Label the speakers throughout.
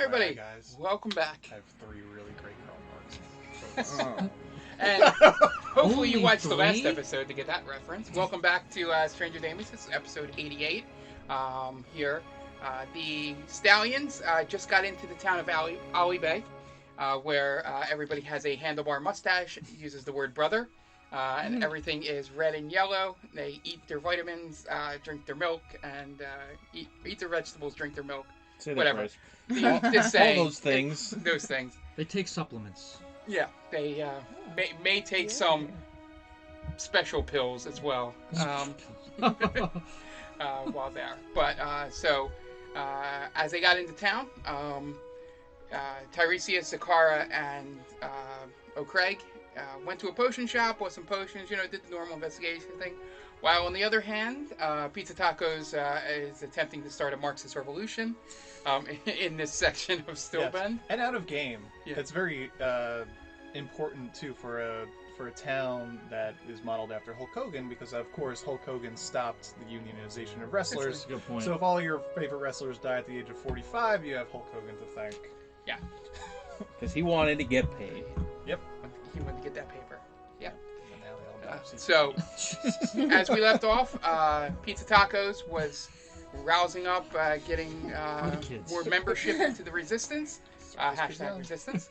Speaker 1: everybody,
Speaker 2: guys.
Speaker 1: welcome back.
Speaker 2: I have 3 really great girl marks.
Speaker 1: And hopefully you
Speaker 3: Only
Speaker 1: watched the last
Speaker 3: 3?
Speaker 1: episode to get that reference. Welcome back to Stranger Damies. This is episode 88. Here, the Stallynz just got into the town of Olleybay, where everybody has a handlebar mustache, uses the word brother, and everything is red and yellow. They eat their vitamins, drink their milk, and eat their vegetables, drink their milk.
Speaker 4: Say that
Speaker 1: Whatever.
Speaker 4: right.
Speaker 1: Just saying,
Speaker 4: All those things.
Speaker 1: Those things.
Speaker 3: They take supplements.
Speaker 1: Yeah, they may take some special pills as well while there. But as they got into town, Tiresias, Zakara, and O'Craig went to a potion shop, bought some potions, did the normal investigation thing. While on the other hand, Pizza Tacos is attempting to start a Marxist revolution in this section of Stillbend.
Speaker 2: Yes. And out of game.
Speaker 1: Yeah.
Speaker 2: It's very important too for a town that is modeled after Hulk Hogan, because of course Hulk Hogan stopped the unionization of wrestlers.
Speaker 3: That's a good point.
Speaker 2: So if all your favorite wrestlers die at the age of 45, you have Hulk Hogan to thank.
Speaker 1: Yeah.
Speaker 4: Because he wanted to get paid.
Speaker 2: Yep.
Speaker 1: He wanted to get that paper. Yeah.
Speaker 2: And now they all die.
Speaker 1: So, as we left off, Pizza Tacos was rousing up, getting more membership into the Resistance. Hashtag Resistance.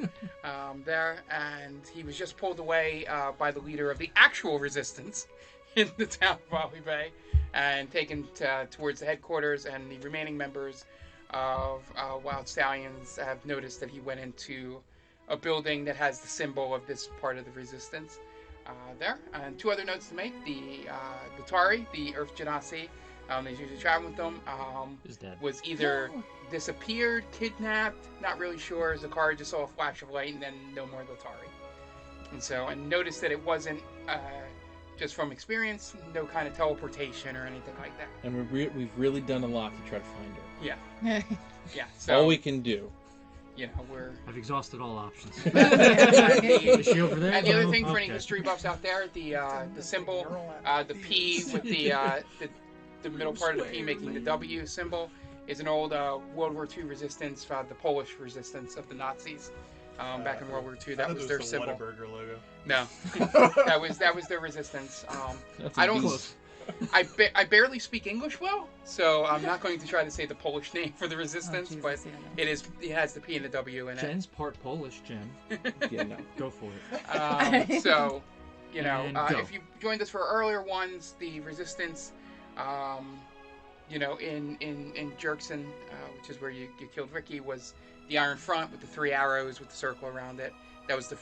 Speaker 1: There, and he was just pulled away by the leader of the actual Resistance in the town of Olleybay and taken towards the headquarters, and the remaining members of Wyld Stallynz have noticed that he went into a building that has the symbol of this part of the Resistance there. And 2 other notes to make. The Tari, the Earth Genasi, they usually travel with them,
Speaker 3: is dead.
Speaker 1: was either disappeared, kidnapped, not really sure. Zakara just saw a flash of light and then no more Latari. And noticed that it wasn't, just from experience, no kind of teleportation or anything like that.
Speaker 4: And we've really done a lot to try to find her.
Speaker 1: Yeah. Yeah. So,
Speaker 4: all we can do.
Speaker 3: I've exhausted all options.
Speaker 1: Is
Speaker 3: she over there?
Speaker 1: And the other thing for
Speaker 3: Okay.
Speaker 1: any history buffs out there, the symbol, the P with the middle part of the P making the W symbol, is an old World War II resistance, the Polish resistance of the Nazis back in World War II. That was their symbol.
Speaker 2: Whataburger logo.
Speaker 1: No, that was their resistance.
Speaker 4: That's
Speaker 1: I don't.
Speaker 4: close.
Speaker 1: I barely speak English well, so I'm not going to try to say the Polish name for the resistance, but it has the P and the W in it.
Speaker 3: Jen's part Polish, Jen.
Speaker 4: Yeah, no.
Speaker 3: Go for it.
Speaker 1: So,
Speaker 3: And go.
Speaker 1: if you joined us for earlier ones, the resistance, in Jerkson, which is where you killed Ricky, was the Iron Front with the 3 arrows with the circle around it. That was the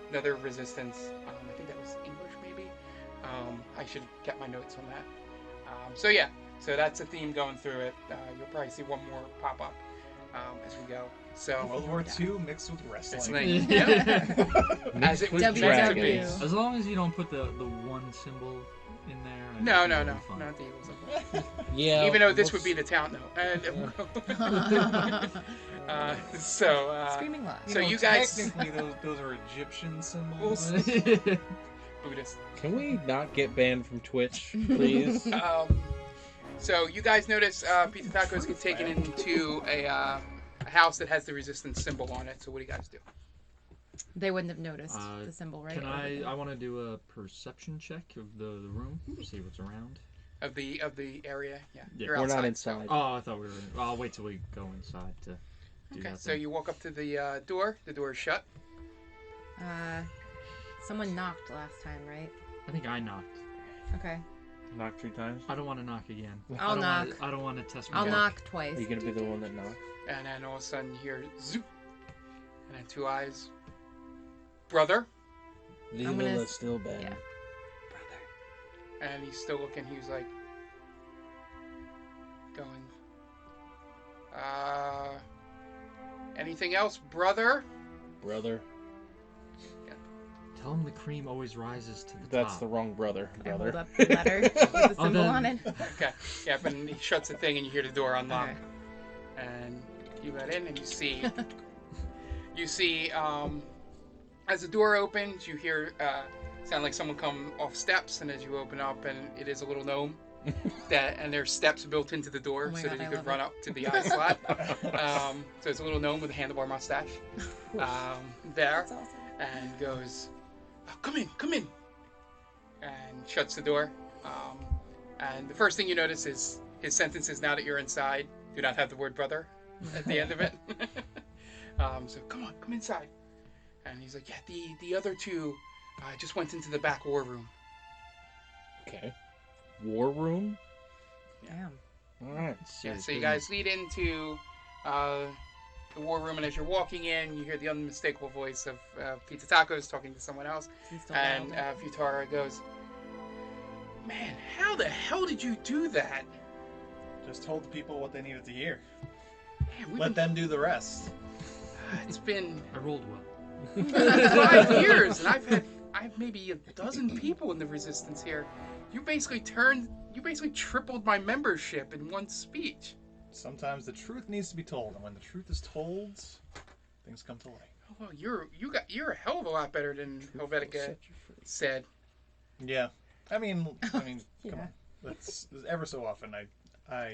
Speaker 1: another resistance. I think that was English, maybe. I should get my notes on that. So that's a theme going through it. You'll probably see one more pop up as we go. So
Speaker 2: World War II mixed with wrestling.
Speaker 1: it's like, yeah. As it was meant to be.
Speaker 4: dragons.
Speaker 3: As long as you don't put the one symbol in there. I
Speaker 1: No,
Speaker 3: think
Speaker 1: no,
Speaker 3: it'll
Speaker 1: no,
Speaker 3: be fine.
Speaker 1: not the Eagles. Symbol.
Speaker 4: Yeah.
Speaker 1: Even though this
Speaker 4: we'll
Speaker 1: would be the town, though.
Speaker 5: Screaming live.
Speaker 1: So you guys,
Speaker 2: Technically, those are Egyptian symbols.
Speaker 1: Buddhist.
Speaker 4: Can we not get banned from Twitch, please?
Speaker 1: So you guys notice Pizza Tacos get taken into a house that has the resistance symbol on it. So what do you guys do?
Speaker 5: They wouldn't have noticed the symbol, right?
Speaker 3: Can I want to do a perception check of the room, see what's around.
Speaker 1: Of the area, yeah.
Speaker 3: Yeah.
Speaker 1: You're
Speaker 4: We're
Speaker 1: outside.
Speaker 4: not inside.
Speaker 3: Oh, I thought we were. I'll wait till we go inside to do
Speaker 1: Okay,
Speaker 3: that.
Speaker 1: so you walk up to the door. The door is shut.
Speaker 5: Someone knocked last time, right?
Speaker 3: I think I knocked.
Speaker 5: Okay.
Speaker 4: Knock 3 times?
Speaker 3: I don't want to knock again.
Speaker 5: I'll knock.
Speaker 3: I don't want to test my
Speaker 5: I'll
Speaker 3: luck.
Speaker 5: knock twice.
Speaker 4: Are you going to be the one that knocks?
Speaker 1: And then all of a sudden you hear zoop. And then 2 eyes. Brother.
Speaker 4: Viva
Speaker 5: gonna-
Speaker 4: la still bad.
Speaker 5: yeah.
Speaker 1: And he's still looking. He was like, going, anything else, brother?
Speaker 4: Brother.
Speaker 3: Tell him the cream always rises to the
Speaker 4: That's
Speaker 3: top.
Speaker 4: the wrong brother.
Speaker 5: I hold
Speaker 4: Brother.
Speaker 5: up the letter with the
Speaker 3: Oh,
Speaker 5: symbol
Speaker 3: then-
Speaker 5: on it.
Speaker 1: Okay. Yeah, but he shuts the thing and you hear the door unlock.
Speaker 5: Okay.
Speaker 1: And you let in and you see, as the door opens, you hear, sound like someone come off steps, and as you open up, and it is a little gnome. and there's steps built into the door
Speaker 5: Oh my
Speaker 1: so
Speaker 5: God,
Speaker 1: that you
Speaker 5: I
Speaker 1: could
Speaker 5: love
Speaker 1: run
Speaker 5: it.
Speaker 1: up to the eye slot. So it's a little gnome with a handlebar mustache there,
Speaker 5: That's awesome.
Speaker 1: and goes, oh, come in, and shuts the door. And the first thing you notice is his sentences, now that you're inside, do not have the word brother at the end of it. So come on, come inside. And he's like, yeah, the other two just went into the back war room.
Speaker 4: Okay. War room?
Speaker 5: Damn.
Speaker 4: Alright.
Speaker 1: Yeah, so you guys lead into the war room, and as you're walking in, you hear the unmistakable voice of Pizza Tacos talking to someone else.
Speaker 5: He's still
Speaker 1: And
Speaker 5: down.
Speaker 1: Futara goes, man, how the hell did you do that?
Speaker 2: Just told the people what they needed to hear.
Speaker 1: Man,
Speaker 2: Let them do the rest.
Speaker 1: It's been
Speaker 3: I rolled well.
Speaker 1: 5 years, and I've maybe a dozen people in the resistance here. You basically tripled my membership in one speech.
Speaker 2: Sometimes the truth needs to be told, and when the truth is told, things come to light.
Speaker 1: Oh, well, you're a hell of a lot better than Helvetica said.
Speaker 2: Yeah, I mean,
Speaker 5: Yeah.
Speaker 2: come on. That's ever so often I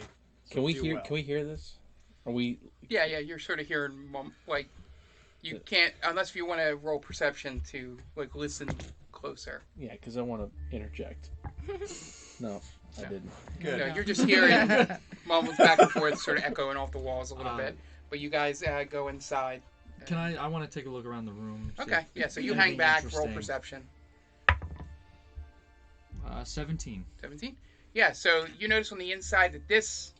Speaker 4: Can we
Speaker 2: do
Speaker 4: hear?
Speaker 2: well.
Speaker 4: Can we hear this? Are we?
Speaker 1: Yeah, you're sort of hearing like you can't unless if you want to roll perception to like listen closer.
Speaker 4: Yeah, because I want to interject. No, I didn't.
Speaker 2: Good.
Speaker 1: No, you're just hearing mumbles back and forth, sort of echoing off the walls a little bit. But you guys go inside.
Speaker 3: Can I want to take a look around the room. See
Speaker 1: Okay, yeah. So you
Speaker 3: anything
Speaker 1: hang back, roll
Speaker 3: interesting.
Speaker 1: perception.
Speaker 3: 17.
Speaker 1: 17? Yeah, so you notice on the inside that this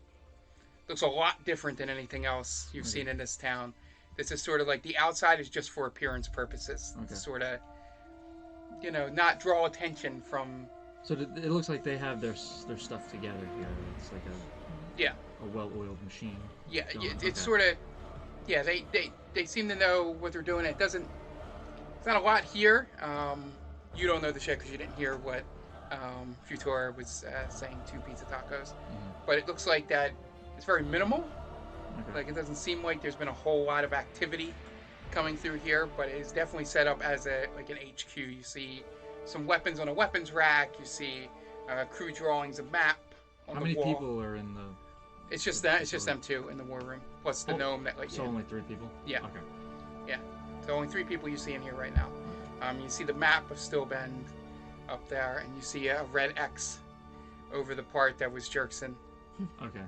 Speaker 1: looks a lot different than anything else you've seen in this town. This is sort of like the outside is just for appearance purposes.
Speaker 3: Okay.
Speaker 1: To sort of, not draw attention from...
Speaker 3: So it looks like they have their stuff together here. It's like a well-oiled machine.
Speaker 1: Yeah,
Speaker 3: going on.
Speaker 1: it's
Speaker 3: Okay.
Speaker 1: sort of... Yeah, they seem to know what they're doing. It's not a lot here. You don't know the shit because you didn't hear what Futura was saying to Pizza Tacos.
Speaker 3: Mm-hmm.
Speaker 1: But it looks like that it's very minimal.
Speaker 3: Okay.
Speaker 1: Like, it doesn't seem like there's been a whole lot of activity coming through here, but it is definitely set up as an HQ. You see some weapons on a weapons rack. You see crew drawings, a map on
Speaker 3: How
Speaker 1: the
Speaker 3: many
Speaker 1: wall.
Speaker 3: people are in the...
Speaker 1: It's just that. It's just them two in the war room, plus the gnome that
Speaker 3: So only 3 people?
Speaker 1: Yeah.
Speaker 3: Okay.
Speaker 1: So only 3 people you see in here right now. You see the map of Stillbend up there, and you see a red X over the part that was Jerkson.
Speaker 3: Okay.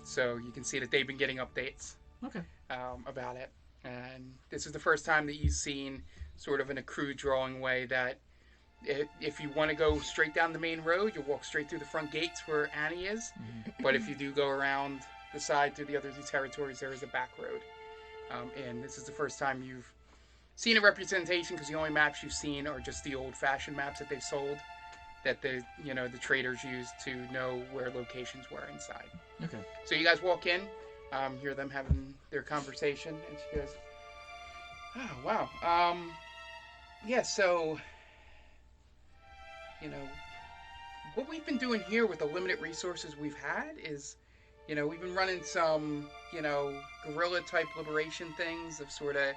Speaker 1: So you can see that they've been getting updates
Speaker 3: Okay.
Speaker 1: about it. And this is the first time that you've seen, sort of in a crude drawing way, that if you want to go straight down the main road, you'll walk straight through the front gates where Annie is.
Speaker 3: Mm-hmm.
Speaker 1: But if you do go around the side through the other 2 territories, there is a back road. And this is the first time you've seen a representation, because the only maps you've seen are just the old-fashioned maps that they've sold, that the traders used to know where locations were inside.
Speaker 3: Okay.
Speaker 1: So you guys walk in, hear them having their conversation, and she goes, "Oh wow, yeah. So, what we've been doing here with the limited resources we've had is, we've been running some, guerrilla type liberation things of sort of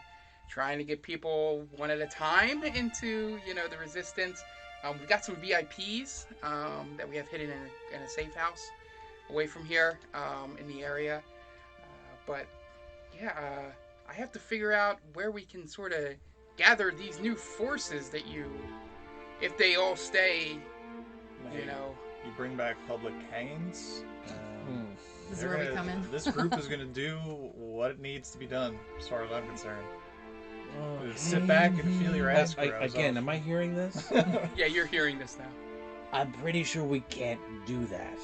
Speaker 1: trying to get people one at a time into, the resistance. We've got some VIPs that we have hidden in a safe house away from here in the area. But yeah, I have to figure out where we can sort of gather these new forces that if they all stay,
Speaker 2: You bring back public hangings.
Speaker 5: This is where we come in.
Speaker 2: This group is going to do what it needs to be done, as far as I'm concerned. Just sit back and feel your ass grows
Speaker 4: Again,
Speaker 2: off.
Speaker 4: am I hearing this?
Speaker 1: Yeah, you're hearing this now.
Speaker 4: I'm pretty sure we can't do that.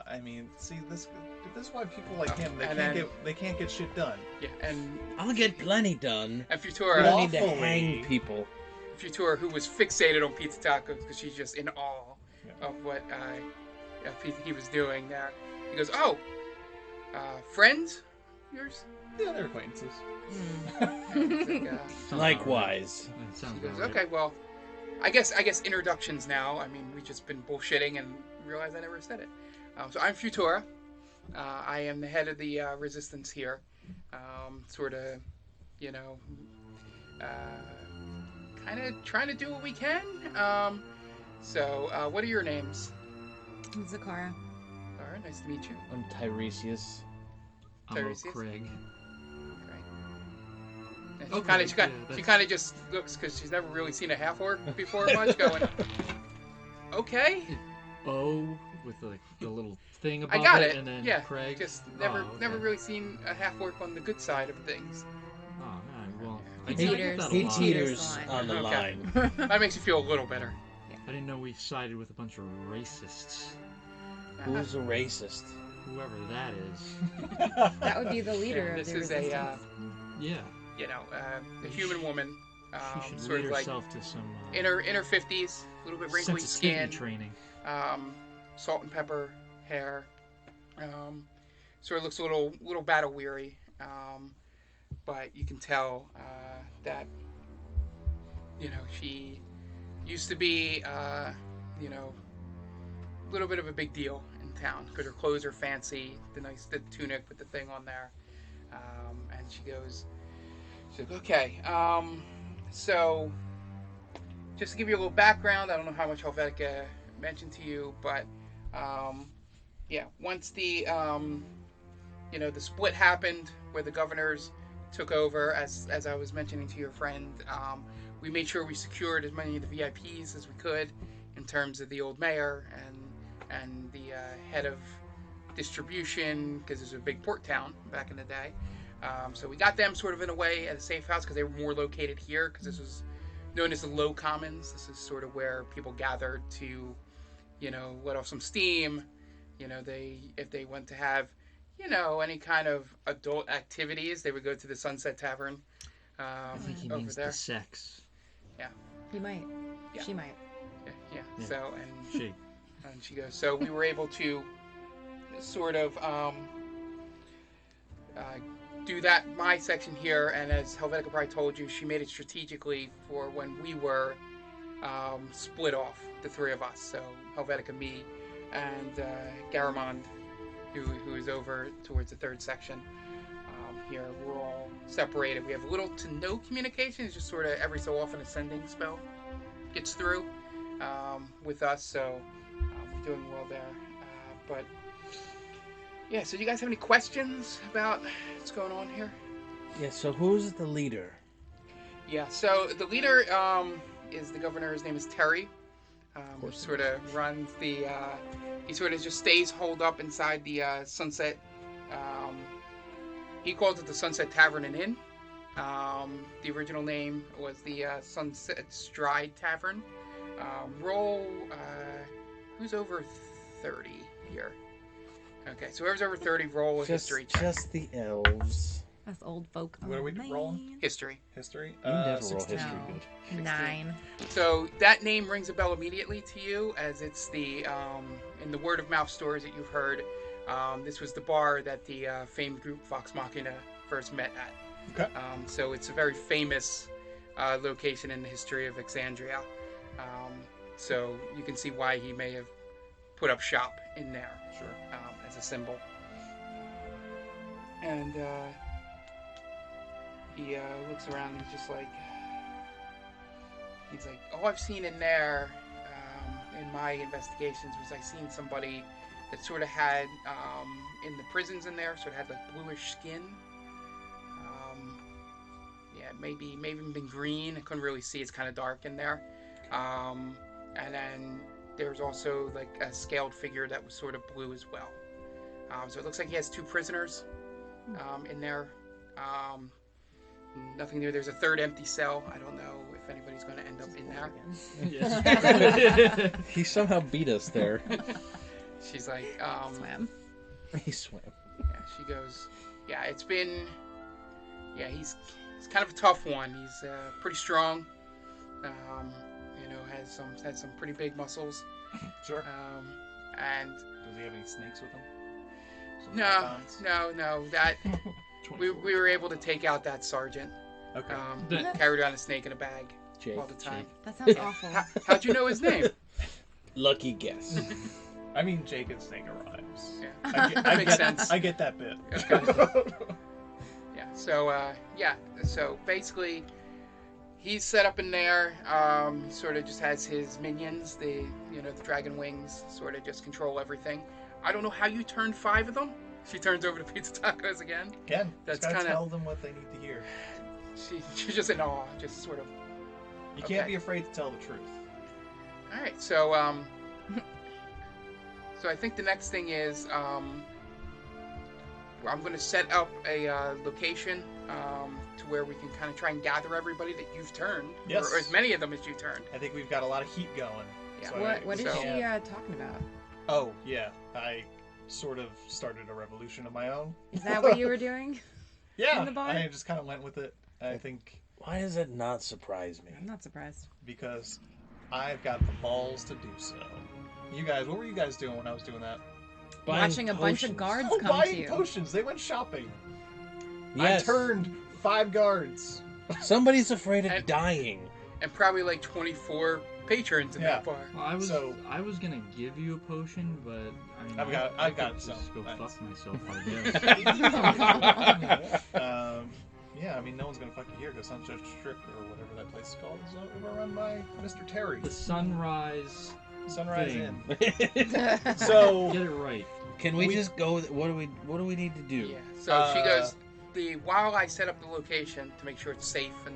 Speaker 2: I mean, see, this is why people like him, they can't get shit done.
Speaker 1: Yeah, and
Speaker 4: I'll get plenty done. We
Speaker 1: Futura,
Speaker 4: don't need to
Speaker 2: Lawfully.
Speaker 4: hang people.
Speaker 1: who was fixated on Pizza Tacos because she's just in awe of what he was doing there. He goes, "Oh, friends, yours?"
Speaker 2: Yeah, they're acquaintances.
Speaker 1: He's like,
Speaker 4: Likewise.
Speaker 3: That sounds
Speaker 1: he goes,
Speaker 3: about right.
Speaker 1: "Okay, well, I guess introductions now. I mean, we've just been bullshitting and realized I never said it. So I'm Futura. I am the head of the resistance here. Sort of, kind of trying to do what we can. So what are your names?"
Speaker 5: I'm Zakara.
Speaker 1: All right, nice to meet you.
Speaker 4: I'm Tiresias.
Speaker 3: I'm Craig.
Speaker 1: Okay. She kind of just looks, because she's never really seen a half orc before much, going, okay.
Speaker 3: With the little thing above
Speaker 1: I got it.
Speaker 3: and then
Speaker 1: yeah,
Speaker 3: Craig.
Speaker 1: Just never really seen a half orc on the good side of things.
Speaker 3: Oh man, well,
Speaker 4: He cheaters on the line.
Speaker 1: That makes you feel a little better.
Speaker 5: Yeah.
Speaker 3: I didn't know we sided with a bunch of racists.
Speaker 4: Who's a racist?
Speaker 3: Whoever that is.
Speaker 5: That would be the leader of
Speaker 1: this
Speaker 5: the
Speaker 1: is
Speaker 5: resistance.
Speaker 1: a human woman.
Speaker 3: She should
Speaker 1: sort
Speaker 3: lead
Speaker 1: of like
Speaker 3: herself to some
Speaker 1: in her 50s, a little bit wrinkly skin,
Speaker 3: training.
Speaker 1: Salt and pepper hair. Sort of looks a little battle weary, but you can tell that she used to be a little bit of a big deal in town because her clothes are fancy, the tunic with the thing on there, and she's like, okay, so just to give you a little background, I don't know how much Helvetica mentioned to you, but once the the split happened where the governors took over, as I was mentioning to your friend, we made sure we secured as many of the VIPs as we could in terms of the old mayor and the head of distribution, because it was a big port town back in the day. So we got them sort of in a way at a safe house because they were more located here, because this was known as the Low Commons. This is sort of where people gathered to, let off some steam. If they went to have, any kind of adult activities, they would go to the Sunset Tavern.
Speaker 3: I think he
Speaker 1: over
Speaker 3: means
Speaker 1: there.
Speaker 3: the sex.
Speaker 1: Yeah.
Speaker 5: He might.
Speaker 1: Yeah.
Speaker 5: She might.
Speaker 1: Yeah.
Speaker 3: Yeah.
Speaker 1: So
Speaker 3: And
Speaker 1: she goes. So we were able to sort of do that, my section here, and as Helvetica probably told you, she made it strategically for when we were split off, the three of us. So Helvetica, me, and Garamond, who is over towards the third section. Here we're all separated. We have little to no communication. It's just sort of every so often a sending spell gets through with us. So we're doing well there. But yeah, so do you guys have any questions about what's going on here?
Speaker 4: Yeah, so who's the leader?
Speaker 1: Yeah, so the leader is the governor. His name is Terry. Who sort of runs the... he sort of just stays holed up inside the Sunset... he calls it the Sunset Tavern and Inn. The original name was the Sunset Stride Tavern. Roll... who's over 30 here? Okay, so whoever's over 30, roll a history check.
Speaker 4: Just the elves.
Speaker 5: That's old folk.
Speaker 2: What are we rolling?
Speaker 1: History.
Speaker 2: History?
Speaker 4: You never roll
Speaker 2: 16.
Speaker 4: history
Speaker 5: No.
Speaker 4: good.
Speaker 5: 9.
Speaker 1: So that name rings a bell immediately to you, as it's the in the word of mouth stories that you've heard. This was the bar that the famed group Vox Machina first met at.
Speaker 2: Okay.
Speaker 1: So it's a very famous location in the history of Exandria. So you can see why he may have put up shop in there.
Speaker 2: Sure.
Speaker 1: As a symbol. And he looks around and he's like, all I've seen in there in my investigations was I seen somebody that sort of had in the prisons in there, sort of had like bluish skin. Maybe even been green. I couldn't really see. It's kind of dark in there. And then there's also like a scaled figure that was sort of blue as well. So it looks like he has 2 prisoners in there. Nothing new. There's a third empty cell. I don't know if anybody's going to end up in there.
Speaker 3: Yes.
Speaker 4: He somehow beat us there.
Speaker 1: She's like,
Speaker 5: Swam.
Speaker 4: He swam.
Speaker 1: Yeah, she goes, yeah, it's been, yeah, he's kind of a tough one. He's pretty strong. Has some pretty big muscles.
Speaker 2: Sure.
Speaker 1: And
Speaker 2: Does he have any snakes with him?
Speaker 1: No. That we were able to take out that sergeant.
Speaker 2: Okay.
Speaker 1: Carried around a snake in a bag
Speaker 4: Jake,
Speaker 1: all the time.
Speaker 5: That sounds awful.
Speaker 1: How'd you know his name?
Speaker 4: Lucky guess.
Speaker 2: I mean, Jake and Snake rhymes.
Speaker 1: Yeah. That makes sense.
Speaker 2: I get that bit.
Speaker 1: Okay. Yeah. So So basically, he's set up in there. Sort of just has his minions, the dragon wings, sort of just control everything. I don't know how you turned 5 of them. She turns over to Pizza Tacos again.
Speaker 2: Again,
Speaker 1: That's
Speaker 2: just gotta
Speaker 1: kinda-
Speaker 2: tell them what they need to hear.
Speaker 1: She's just in awe, just sort of.
Speaker 2: You can't be afraid to tell the truth.
Speaker 1: All right, so so I think the next thing is I'm going to set up a location to where we can kind of try and gather everybody that you've turned,
Speaker 2: Yes.
Speaker 1: or as many of them as you turned.
Speaker 2: I think we've got a lot of heat going.
Speaker 1: Yeah.
Speaker 2: So
Speaker 5: What is
Speaker 1: so-
Speaker 5: she talking about?
Speaker 2: Oh, yeah. I sort of started a revolution of my own.
Speaker 5: Is that what you were doing?
Speaker 2: Yeah.
Speaker 5: In the bar?
Speaker 2: I just kind of went with it. I think
Speaker 4: Why does it not surprise me?
Speaker 5: I'm not surprised.
Speaker 2: because I've got the balls to do so. You guys, what were you guys doing when I was doing that?
Speaker 5: Watching a bunch of guards
Speaker 2: Oh,
Speaker 5: come to
Speaker 2: buying
Speaker 5: you.
Speaker 2: potions. They went shopping.
Speaker 4: Yes.
Speaker 2: I turned 5 guards.
Speaker 4: Somebody's afraid of
Speaker 1: And-
Speaker 4: dying.
Speaker 1: And probably like 24 patrons in
Speaker 2: Yeah.
Speaker 1: that bar.
Speaker 3: Well, I was
Speaker 2: So-
Speaker 3: gonna give you a potion, but I mean,
Speaker 2: I've
Speaker 3: I
Speaker 2: got
Speaker 3: could
Speaker 2: some.
Speaker 3: just go
Speaker 2: Thanks.
Speaker 3: fuck myself, I guess.
Speaker 2: Yeah, I mean, no one's gonna fuck you here because Sunset Strip or whatever that place is called is overrun by Mr. Terry.
Speaker 3: The sunrise.
Speaker 2: Sunrise
Speaker 3: thing.
Speaker 2: Inn. So
Speaker 3: Get it right.
Speaker 4: Can we just go? What do we need to do?
Speaker 1: Yeah. So she goes. While I set up the location to make sure it's safe and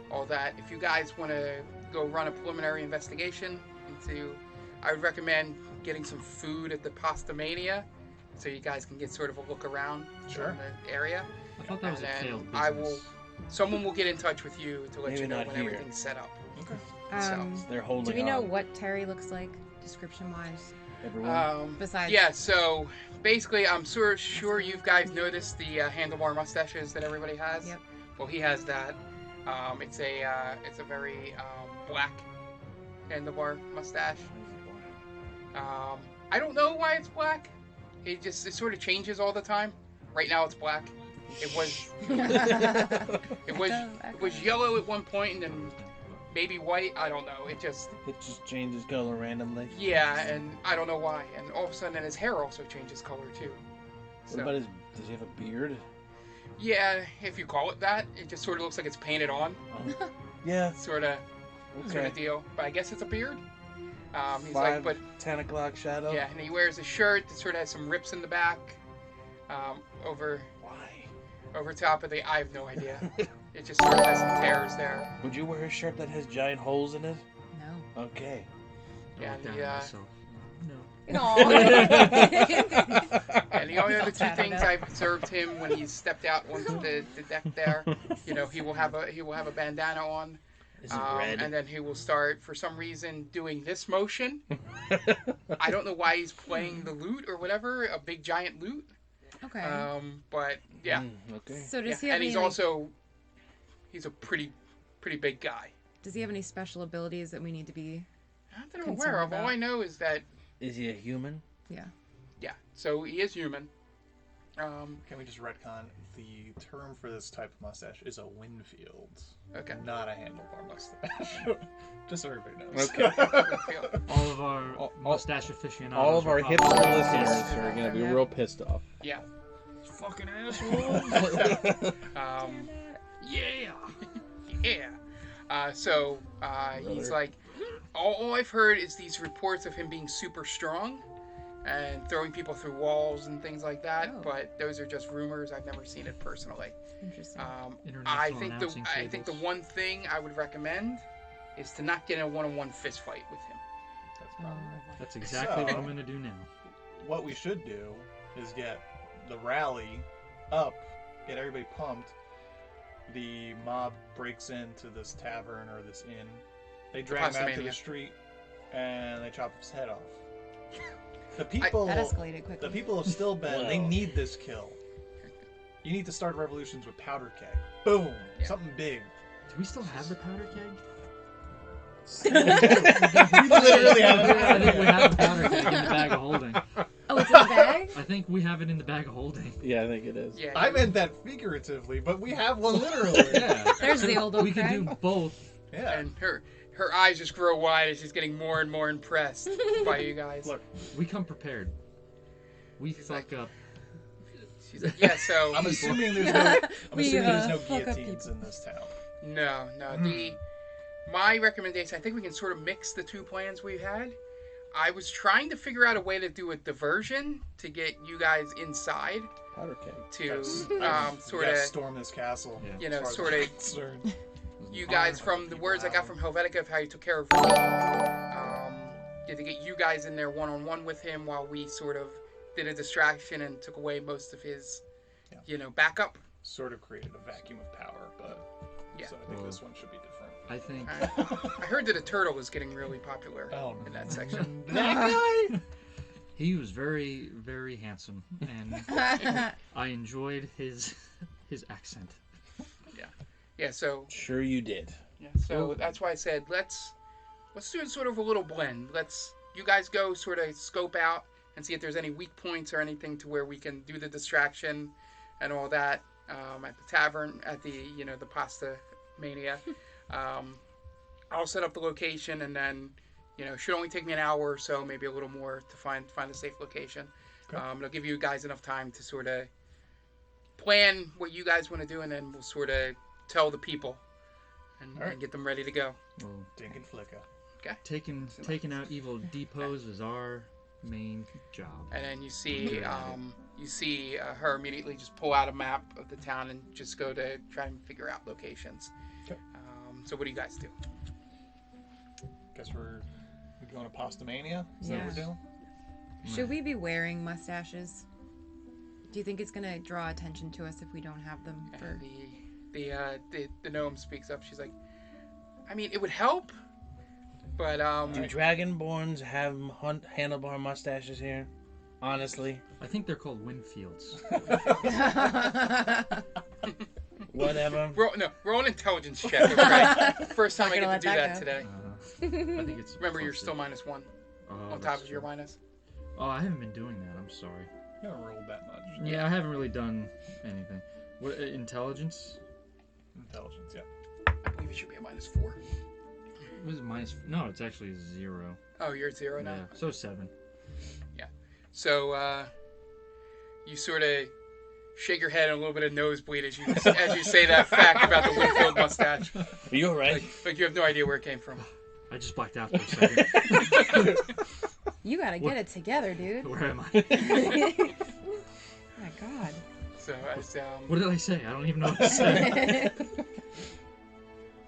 Speaker 1: all that, if you guys want to go run a preliminary investigation into, I would recommend getting some food at the Pasta Mania, so you guys can get sort of a look around
Speaker 2: Sure.
Speaker 1: the area.
Speaker 3: I thought that was
Speaker 1: And
Speaker 3: a
Speaker 1: then
Speaker 3: failed business.
Speaker 1: someone will get in touch with you to let
Speaker 4: Maybe
Speaker 1: you know
Speaker 4: not
Speaker 1: when
Speaker 4: here.
Speaker 1: everything's set up.
Speaker 4: They're holding.
Speaker 5: Do we know
Speaker 4: on.
Speaker 5: what Terry looks like, description-wise?
Speaker 4: Everyone.
Speaker 5: Besides,
Speaker 1: Yeah, so basically, I'm sure you guys noticed the handlebar mustaches that everybody has.
Speaker 5: Yep.
Speaker 1: Well, he has that. It's a very black handlebar mustache. I don't know why it's black. It sort of changes all the time. Right now, it's black. It was yellow at one point, and then maybe white. I don't know. It just
Speaker 4: changes color randomly.
Speaker 1: yeah, and I don't know why. And all of a sudden, his hair also changes color too.
Speaker 4: What about his? Does he have a beard?
Speaker 1: Yeah, if you call it that, it just sort of looks like it's painted on,
Speaker 4: Yeah.
Speaker 1: sort of deal. But I guess it's a beard. He's
Speaker 4: 10 o'clock shadow.
Speaker 1: yeah, and he wears a shirt that sort of has some rips in the back, over top of the. I have no idea. It just sort of has some tears there.
Speaker 4: Would you wear a shirt that has giant holes in it?
Speaker 5: No.
Speaker 4: Okay.
Speaker 1: Yeah,
Speaker 3: Look
Speaker 1: and
Speaker 3: down at myself. No.
Speaker 5: No.
Speaker 1: And the only other two
Speaker 5: Sad
Speaker 1: things
Speaker 5: enough.
Speaker 1: I've observed him when he's stepped out onto the deck there, he will have a bandana on.
Speaker 4: Is it red?
Speaker 1: And then he will start, for some reason, doing this motion. I don't know why he's playing the lute or whatever, a big giant lute.
Speaker 5: Okay.
Speaker 1: But yeah.
Speaker 4: Okay.
Speaker 5: So does he
Speaker 1: Yeah.
Speaker 5: have
Speaker 1: And he's
Speaker 5: any?
Speaker 1: also, he's a pretty big guy.
Speaker 5: Does he have any special abilities that we need to be?
Speaker 1: Not that I'm aware of. All I know is that,
Speaker 4: Is he a human?
Speaker 5: Yeah.
Speaker 1: yeah. So he is human.
Speaker 2: Can we just retcon? The term for this type of mustache is a Winfield.
Speaker 1: Okay.
Speaker 2: Not a handlebar mustache. Just so everybody knows.
Speaker 4: Okay.
Speaker 3: All of our mustache aficionados.
Speaker 4: All of our
Speaker 3: are
Speaker 4: hipster
Speaker 3: probably
Speaker 4: listeners
Speaker 3: pissed.
Speaker 4: are gonna be
Speaker 5: Yeah.
Speaker 4: real pissed off.
Speaker 1: Yeah.
Speaker 3: Fucking assholes.
Speaker 1: Yeah. Yeah. He's like, all I've heard is these reports of him being super strong and throwing people through walls and things like that.
Speaker 5: Oh.
Speaker 1: But those are just rumors. I've never seen it personally.
Speaker 5: Interesting.
Speaker 1: I
Speaker 3: International announcing
Speaker 1: think the
Speaker 3: tables.
Speaker 1: one thing I would recommend is to not get in a one-on-one fist fight with him.
Speaker 2: That's probably
Speaker 3: That's exactly what
Speaker 2: So-
Speaker 3: I'm gonna do now.
Speaker 2: what we should do is get the rally up, get everybody pumped. The mob breaks into this tavern or this inn. They drag him out to
Speaker 1: Pastamania.
Speaker 2: the street and they chop his head off. The people,
Speaker 5: that escalated quickly.
Speaker 2: the people of Stillben, they
Speaker 4: Well.
Speaker 2: need this kill. You need to start revolutions with powder keg. Boom,
Speaker 1: Yeah.
Speaker 2: something big.
Speaker 3: Do we still have the powder keg?
Speaker 2: We literally have a
Speaker 3: I think we have a powder keg in the bag of holding.
Speaker 5: Oh, it's in the bag?
Speaker 3: I think we have it in the bag of holding.
Speaker 4: Yeah, I think it is.
Speaker 1: Yeah.
Speaker 2: I meant that figuratively, but we have one literally.
Speaker 3: Yeah.
Speaker 5: There's the old
Speaker 3: We can
Speaker 5: Craig.
Speaker 3: do both.
Speaker 2: Yeah.
Speaker 1: And her eyes just grow wide as she's getting more and more impressed by you guys.
Speaker 2: Look,
Speaker 3: We come prepared. We
Speaker 1: She's
Speaker 3: fuck up.
Speaker 1: She's like, yeah. So
Speaker 2: I'm assuming there's no
Speaker 5: We,
Speaker 2: guillotines
Speaker 5: fuck up
Speaker 2: in this town.
Speaker 1: No. My recommendation, I think we can sort of mix the two plans we had. I was trying to figure out a way to do a diversion to get you guys inside.
Speaker 4: Powder keg.
Speaker 1: To
Speaker 2: sort of storm this castle.
Speaker 1: You know, sort of. You guys, from the words I got from Helvetica of how you took care of Reed, to get you guys in there one-on-one with him while we sort of did a distraction and took away most of his, backup.
Speaker 2: Sort of created a vacuum of power, but so I think this one should be different.
Speaker 3: I think.
Speaker 1: I heard that a turtle was getting really popular in that section.
Speaker 2: That guy?
Speaker 3: He was very, very handsome, and I enjoyed his accent.
Speaker 1: Yeah, so...
Speaker 4: Sure you did.
Speaker 1: Yeah, so that's why I said, let's do sort of a little blend. You guys go sort of scope out and see if there's any weak points or anything to where we can do the distraction and all that at the tavern, at the, the Pasta Mania. I'll set up the location, and then, should only take me an hour or so, maybe a little more to find a safe location. Okay. It'll give you guys enough time to sort of plan what you guys want to do, and then we'll sort of tell the people and get them ready to go.
Speaker 3: Well,
Speaker 2: Dink and Flicka.
Speaker 1: Okay.
Speaker 3: Taking out evil depots is our main job. And
Speaker 1: then you see her immediately just pull out a map of the town and just go to try and figure out locations. Okay. So what do you guys do?
Speaker 2: Guess we're going to Pastamania? Is that what we're doing?
Speaker 5: Should we be wearing mustaches? Do you think it's going to draw attention to us if we don't have them?
Speaker 1: The gnome speaks up. She's like, I mean, it would help, but
Speaker 6: do Dragonborns have handlebar mustaches here? Honestly,
Speaker 3: I think they're called Winfields.
Speaker 6: Whatever.
Speaker 1: Roll an intelligence check. Okay? First time I get to do that today.
Speaker 3: I think it's.
Speaker 1: Remember, you're still -1 on top of your minus.
Speaker 3: Oh, I haven't been doing that. I'm sorry.
Speaker 2: You haven't rolled that much.
Speaker 3: Yeah, I haven't really done anything. What intelligence?
Speaker 2: Intelligence, yeah.
Speaker 1: I believe it should be a -4.
Speaker 3: Was it minus? No, it's actually 0.
Speaker 1: Oh, you're at 0 now.
Speaker 3: Yeah, so 7.
Speaker 1: Yeah. So you sort of shake your head and a little bit of nosebleed as you say that fact about the Winfield mustache.
Speaker 6: Are you alright?
Speaker 1: Like you have no idea where it came from.
Speaker 3: I just blacked out for a second.
Speaker 5: You gotta get it together, dude.
Speaker 3: Where am I?
Speaker 5: Oh my god.
Speaker 1: So
Speaker 3: what did I say? I don't even know what to say.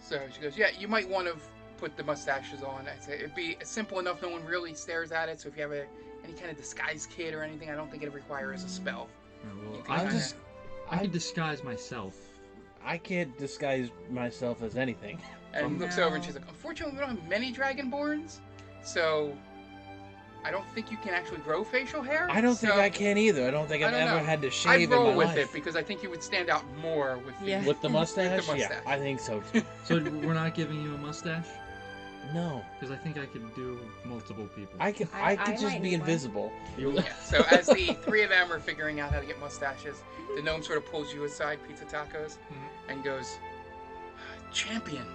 Speaker 1: So she goes, yeah, you might want to put the mustaches on. I'd say it'd be simple enough. No one really stares at it. So if you have any kind of disguise kit or anything, I don't think it requires a spell.
Speaker 3: Well, I could disguise myself.
Speaker 6: I can't disguise myself as anything.
Speaker 1: And looks over and she's like, unfortunately, we don't have many Dragonborns, so I don't think you can actually grow facial hair.
Speaker 6: I don't think I can either. I don't think I've ever had to shave
Speaker 1: I'd roll
Speaker 6: in my
Speaker 1: with
Speaker 6: life.
Speaker 1: it because I think you would stand out more with
Speaker 6: with the mustache.
Speaker 1: With the mustache.
Speaker 6: Yeah, I think so too.
Speaker 3: So we're not giving you a mustache?
Speaker 6: No.
Speaker 3: Because I think I could do multiple people.
Speaker 6: I could just be invisible.
Speaker 1: Yeah. So as the 3 of them are figuring out how to get mustaches, the gnome sort of pulls you aside, Pizza Tacos, and goes, "Champion,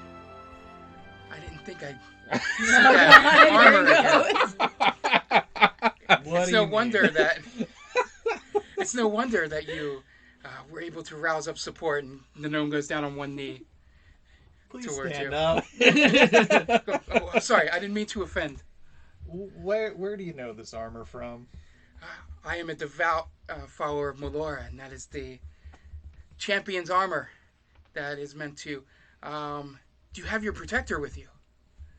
Speaker 1: I didn't think I'd see that armor again." It's no wonder that you were able to rouse up support." And the gnome goes down on one knee.
Speaker 2: Please
Speaker 1: towards
Speaker 2: stand
Speaker 1: you.
Speaker 2: up.
Speaker 1: Oh, I'm sorry, I didn't mean to offend.
Speaker 2: Where do you know this armor from?
Speaker 1: I am a devout follower of Melora, and that is the champion's armor that is meant to... do you have your protector with you?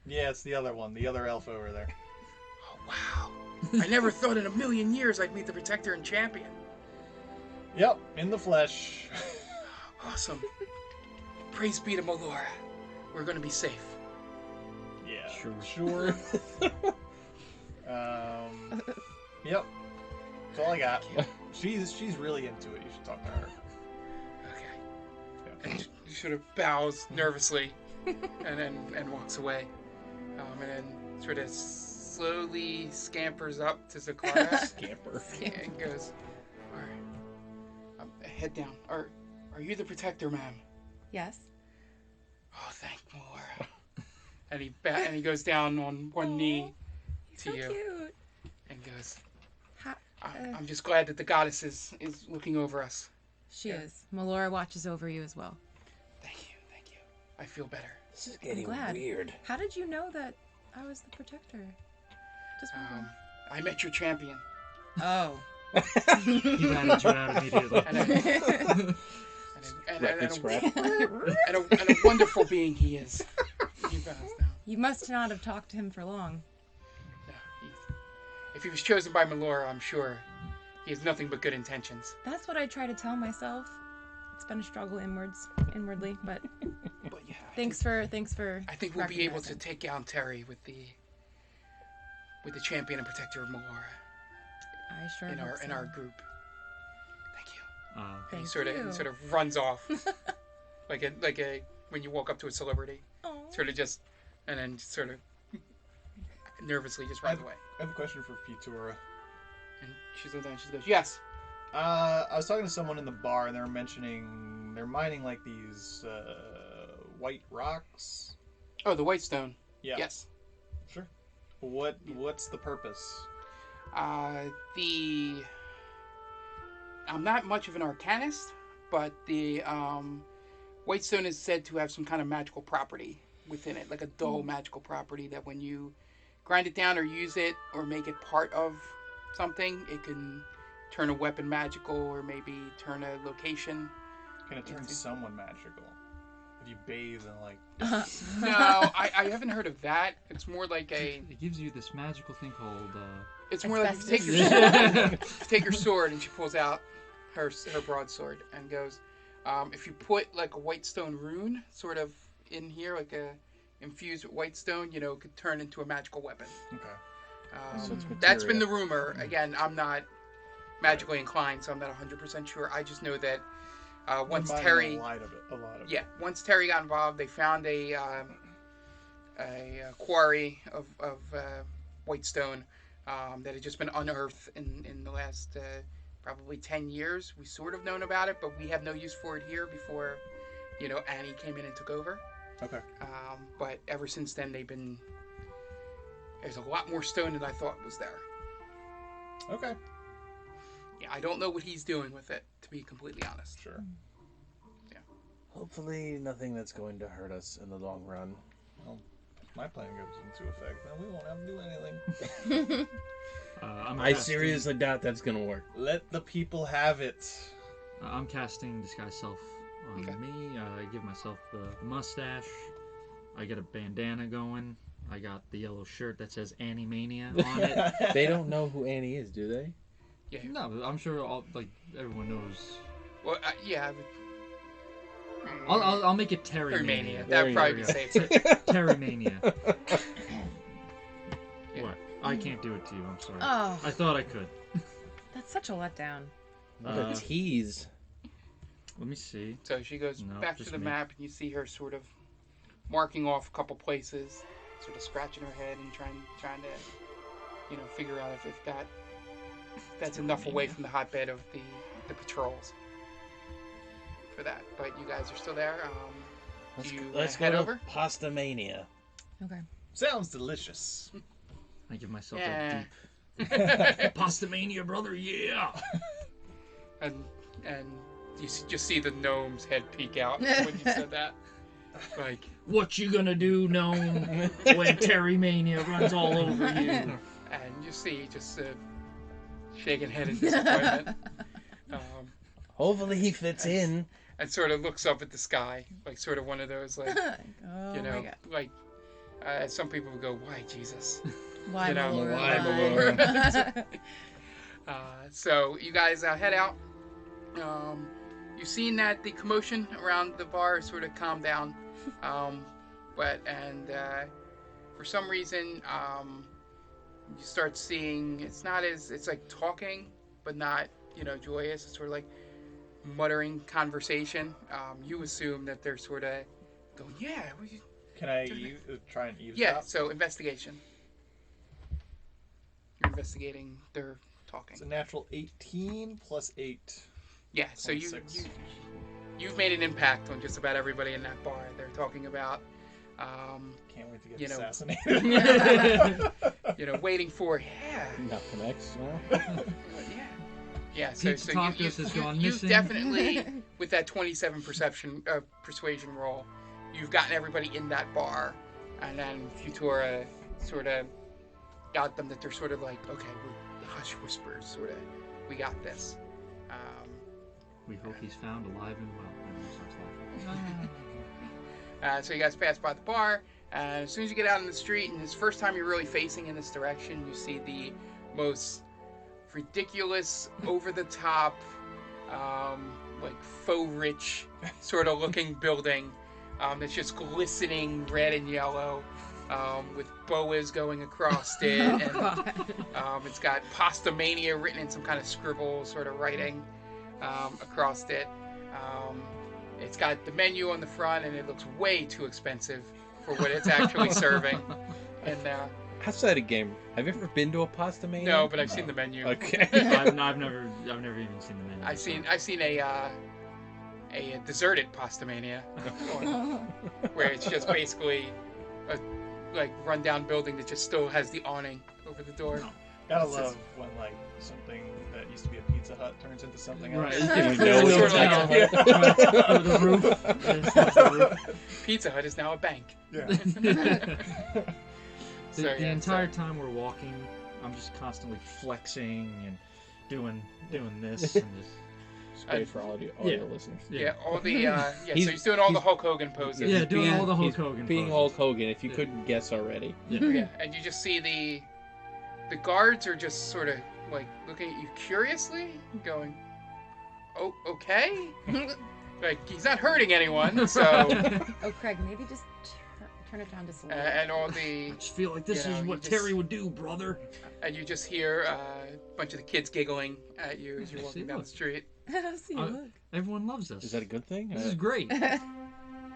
Speaker 2: Yeah, it's the other one, the other elf over there.
Speaker 1: Oh, wow. I never thought in a million years I'd meet the protector and champion.
Speaker 2: Yep, in the flesh.
Speaker 1: Awesome. Praise be to Melora. We're going to be safe.
Speaker 2: Yeah,
Speaker 3: sure.
Speaker 2: Yep. That's all I got. She's really into it. You should talk to her.
Speaker 1: Okay. Yeah. And she sort of bows nervously and walks away. And then sort of slowly scampers up to Zakara.
Speaker 4: Scamper.
Speaker 1: And goes, all right. Head down. Are you the protector, ma'am?
Speaker 5: Yes.
Speaker 1: Oh, thank Melora. And he goes down on one knee to you.
Speaker 5: Cute.
Speaker 1: And goes,
Speaker 5: Ha,
Speaker 1: I'm just glad that the goddess is looking over us.
Speaker 5: She is. Melora watches over you as well.
Speaker 1: Thank you. I feel better.
Speaker 6: This is getting
Speaker 5: glad.
Speaker 6: weird.
Speaker 5: How did you know that I was the protector? Just wondering.
Speaker 1: I met your champion.
Speaker 5: Oh.
Speaker 3: He ratted you out immediately.
Speaker 1: And a wonderful being he is. He bows down.
Speaker 5: You must not have talked to him for long.
Speaker 1: No, if he was chosen by Melora, I'm sure he has nothing but good intentions.
Speaker 5: That's what I try to tell myself. It's been a struggle inwardly, but
Speaker 1: yeah,
Speaker 5: thanks for.
Speaker 1: I think we'll be able to take down Terry with the champion and protector of Melora.
Speaker 5: I sure
Speaker 1: in
Speaker 5: hope
Speaker 1: our group. Thank you. He sort of runs off, like a when you walk up to a celebrity, sort of just, and then sort of nervously just runs away.
Speaker 2: I have a question for Futura.
Speaker 1: And she looks down and she goes, "Yes."
Speaker 2: I was talking to someone in the bar, and they were mentioning they're mining like these white rocks.
Speaker 1: Oh, the white stone.
Speaker 2: Yeah.
Speaker 1: Yes.
Speaker 2: Sure. What's the purpose?
Speaker 1: I'm not much of an arcanist, but the white stone is said to have some kind of magical property within it, like a dull magical property that when you grind it down or use it or make it part of something, it can turn a weapon magical or maybe turn a location.
Speaker 2: Can it turn someone magical? If you bathe in like...
Speaker 1: No, I haven't heard of that. It's more like a...
Speaker 3: It gives you this magical thing called...
Speaker 1: It's more like you take your sword, and she pulls out her broadsword and goes, if you put like a white stone rune sort of in here, like a infused white stone, it could turn into a magical weapon.
Speaker 2: Okay.
Speaker 6: So it's
Speaker 1: that's been the rumor. Again, I'm not magically inclined, so I'm not 100% sure. I just know that once Terry, once Terry got involved, they found a quarry of white stone that had just been unearthed in the last probably 10 years. We sort of known about it, but we have no use for it here before, Annie came in and took over.
Speaker 2: Okay.
Speaker 1: But ever since then, there's a lot more stone than I thought was there.
Speaker 2: Okay.
Speaker 1: Yeah, I don't know what he's doing with it, to be completely honest.
Speaker 2: Sure.
Speaker 1: Yeah.
Speaker 6: Hopefully nothing that's going to hurt us in the long run.
Speaker 2: Well, my plan goes into effect, then we won't have to do anything.
Speaker 6: I seriously doubt that's going to work.
Speaker 2: Let the people have it.
Speaker 3: I'm casting Disguise Self on me. I give myself the mustache. I get a bandana going. I got the yellow shirt that says Annie Mania on it.
Speaker 6: They don't know who Annie is, do they?
Speaker 1: Yeah.
Speaker 3: No, I'm sure everyone knows.
Speaker 1: Well, yeah.
Speaker 3: I'll make it Terrimania.
Speaker 1: That would probably be safe.
Speaker 3: Terrimania.
Speaker 1: Yeah.
Speaker 3: What? I can't do it to you. I'm sorry.
Speaker 5: Oh.
Speaker 3: I thought I could.
Speaker 5: That's such a letdown.
Speaker 6: What a tease.
Speaker 3: Let me see.
Speaker 1: So she goes back to the map, and you see her sort of marking off a couple places, sort of scratching her head and trying to, figure out if that's enough away from the hotbed of the patrols for that. But you guys are still there.
Speaker 6: Let's
Speaker 1: head
Speaker 6: go
Speaker 1: over?
Speaker 6: to Pasta Mania.
Speaker 5: Okay.
Speaker 2: Sounds delicious.
Speaker 3: I give myself
Speaker 1: Yeah.
Speaker 3: a deep Pasta Mania, brother. Yeah.
Speaker 1: and you just see the gnome's head peek out when you said that. Like,
Speaker 3: what you gonna do, gnome, when Terrimania runs all over you?
Speaker 1: And you see just shaking head in disappointment.
Speaker 6: Hopefully he fits in.
Speaker 1: And sort of looks up at the sky, like sort of one of those, like,
Speaker 5: My God.
Speaker 1: like some people would go, "Why Jesus?"
Speaker 5: Why, Melora?
Speaker 6: Why, Melora?
Speaker 1: So you guys head out. You've seen that the commotion around the bar sort of calmed down, for some reason you start seeing it's like talking, but not joyous. It's sort of like muttering conversation. You assume that they're sort of going, yeah.
Speaker 2: Can I try and eavesdrop?
Speaker 1: Yeah. So investigation. You're investigating their talking.
Speaker 2: It's a natural 18 plus 8.
Speaker 1: Yeah, so you've made an impact on just about everybody in that bar. They're talking about,
Speaker 2: can't wait to get assassinated.
Speaker 1: waiting for
Speaker 6: Nothing X, no?
Speaker 1: yeah. So
Speaker 3: Tacos has gone
Speaker 1: you
Speaker 3: missing.
Speaker 1: definitely with that 27 persuasion roll, you've gotten everybody in that bar, and then Futura sort of got them that they're sort of like, okay, we're hush whispers, sort of, we got this.
Speaker 3: We hope he's found alive and well. Everyone starts laughing.
Speaker 1: So you guys pass by the bar, and as soon as you get out in the street, and it's the first time you're really facing in this direction, you see the most ridiculous, over-the-top, like faux rich sort of looking building that's just glistening red and yellow, with boas going across it, and it's got Pasta Mania written in some kind of scribble sort of writing across it. It's got the menu on the front, and it looks way too expensive for what it's actually serving. And
Speaker 6: outside of game, have you ever been to a Pasta Mania?
Speaker 1: no, but I've seen the menu.
Speaker 6: Okay.
Speaker 3: I've never even seen the menu.
Speaker 1: I've seen a deserted Pasta Mania, where it's just basically a like rundown building that just still has the awning over the door.
Speaker 2: Gotta love when like something that used to be a Pizza Hut turns into something else.
Speaker 3: Right.
Speaker 1: The
Speaker 3: roof.
Speaker 1: Pizza Hut is now a bank.
Speaker 2: Yeah.
Speaker 3: The entire time we're walking, I'm just constantly flexing and doing this and just.
Speaker 6: It's great for all your listeners.
Speaker 1: Yeah, all the so he's doing all the Hulk Hogan poses.
Speaker 3: Yeah, doing all the Hulk Hogan
Speaker 6: being
Speaker 3: poses.
Speaker 6: Hulk Hogan, if you couldn't guess already.
Speaker 1: Yeah, and you just see the guards are just sort of like looking at you curiously, going, "Oh, okay." Like he's not hurting anyone, so.
Speaker 5: Oh, Craig, maybe just turn it down just a little.
Speaker 1: And all the.
Speaker 3: I just feel like this is what Terry would do, brother.
Speaker 1: And you just hear a bunch of the kids giggling at you as you're walking down the street.
Speaker 5: See, look.
Speaker 3: Everyone loves us.
Speaker 6: Is that a good thing?
Speaker 3: This is great.